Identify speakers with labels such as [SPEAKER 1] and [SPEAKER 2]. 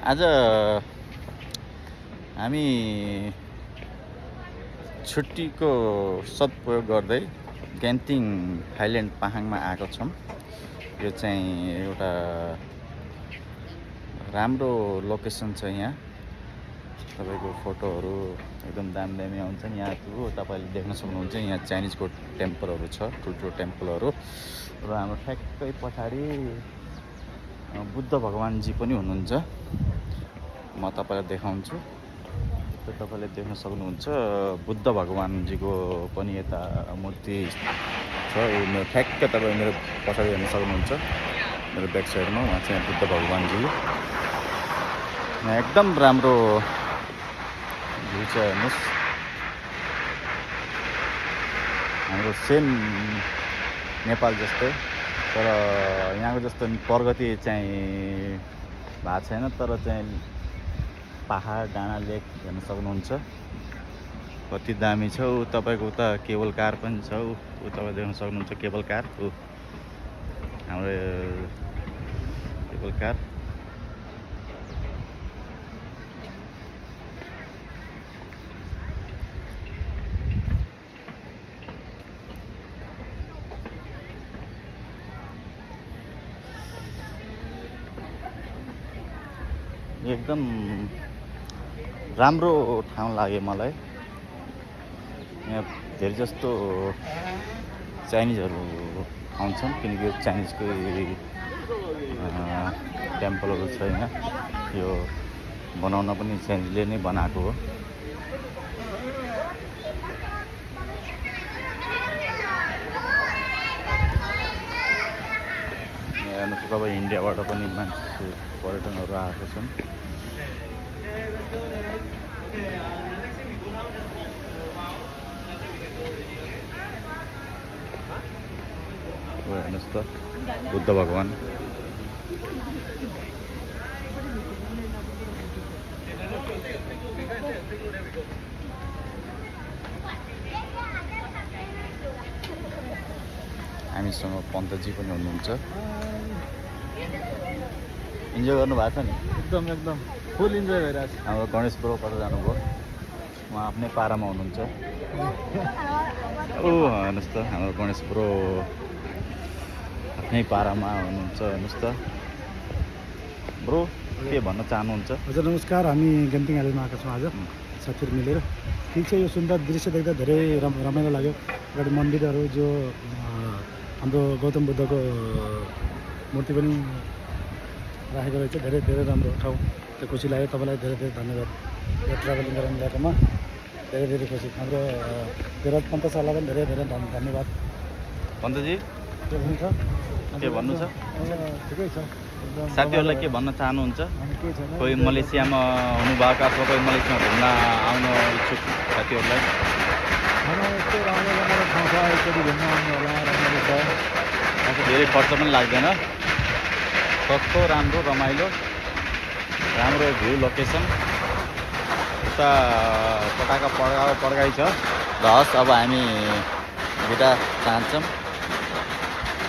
[SPEAKER 1] आज हामी छुट्टीको सदुपयोग गर्दै गेन्टिङ हाइल्यान्ड पाहाङमा आएको छौँ। यो चाहिँ एउटा राम्रो लोकेसन छ। यहाँ तपाईको फोटोहरू एकदम दामी आउँछन्। यहाँ तपाईले देख्न सक्नुहुन्छ। यहाँ चाइनिजको टेम्पलहरू छ, ठुल्ठुलो टेम्पलहरू र हाम्रो ठ्याक्कै पछाडि बुद्ध भगवानजी पनि हुनुहुन्छ। म तपाईलाई देखाउँछु। तपाईले देख्न सक्नुहुन्छ बुद्ध भगवानजीको पनि यता मूर्ति छ। यो मेरो ठ्याक्कै तपाईले मेरो पछाडि हेर्न सक्नुहुन्छ। मेरो ब्याक साइडमा उहाँ चाहिँ बुद्ध भगवानजी। यहाँ एकदम राम्रो भ्यू छ। हेर्नुहोस्, हाम्रो सेम नेपाल जस्तै, तर यहाँको जस्तो प्रगति चाहिँ भएको छैन। तर चाहिँ पहाड, डाँडा, लेक हेर्न सक्नुहुन्छ। कति दामी छ। तपाईको उता केबल कार पनि छ। तपाईले देख्न सक्नुहुन्छ केबल कार। हाम्रो केबल कार। एकदम राम्रो ठाउँ लाग्यो मलाई। यहाँ धेरै जस्तो चाइनिजहरू आउँछन्, किनकि यो चाइनिजकै टेम्पलहरू छ। यहाँ यो बनाउन पनि चाइनिजले नै बनाएको हो। हेर्नुहोस्, तपाईँ इन्डियाबाट पनि मान्छे पर्यटनहरू आएको छन्। हेर्नुहोस् त बुद्ध भगवान। हामीसँग पन्तजी पनि हुनुहुन्छ। इन्जोय गर्नु भएको छ नि?
[SPEAKER 2] एकदम फुल इन्जोय भइरहेछ।
[SPEAKER 1] हाम्रो गणेश ब्रो कता जानुभयो? उहाँ आफ्नै पारामा हुनुहुन्छ। हेर्नुहोस् त हाम्रो गणेश ब्रो आफ्नै पारामा हुनुहुन्छ। हेर्नुहोस् त ब्रो, के भन्न चाहनुहुन्छ?
[SPEAKER 2] हजुर नमस्कार। हामी गेन्टिङ हाइल्यान्डमा आएका छौँ आज साथीहरू मिलेर। ठिक छ, यो सुन्दर दृश्य देख्दा धेरै रमाइलो लाग्यो। अगाडि मन्दिरहरू, जो हाम्रो गौतम बुद्धको मूर्ति पनि राखेको रहेछ। धेरै राम्रो ठाउँ। त्यो खुसी लाग्यो। तपाईँलाई धेरै धन्यवाद यो ट्राभलिङ गराउनु ल्याएकोमा। धेरै खुसी। हाम्रो विराज पन्त सरलाई पनि धेरै धन्यवाद।
[SPEAKER 1] पन्तजी
[SPEAKER 2] के हुन्छ?
[SPEAKER 1] के भन्नु छ?
[SPEAKER 2] ठिकै छ।
[SPEAKER 1] साथीहरूलाई के भन्न चाहनुहुन्छ?
[SPEAKER 2] के छैन,
[SPEAKER 1] कोही मलेसियामा हुनुभएको अथवा कोही मलेसियामा घुम्न आउन इच्छुक साथीहरूलाई
[SPEAKER 2] यस्तो राम्रो ठाउँ छ। एकचोटि घुम्न आउनु होला, रमाइलो छ।
[SPEAKER 1] धेरै खर्च पनि लाग्दैन। सस्तो, राम्रो, रमाइलो, राम्रो भ्यू लोकेसन। उता पटाका पड्काइ छ। र हस्, अब हामी बिदा चाहन्छौँ।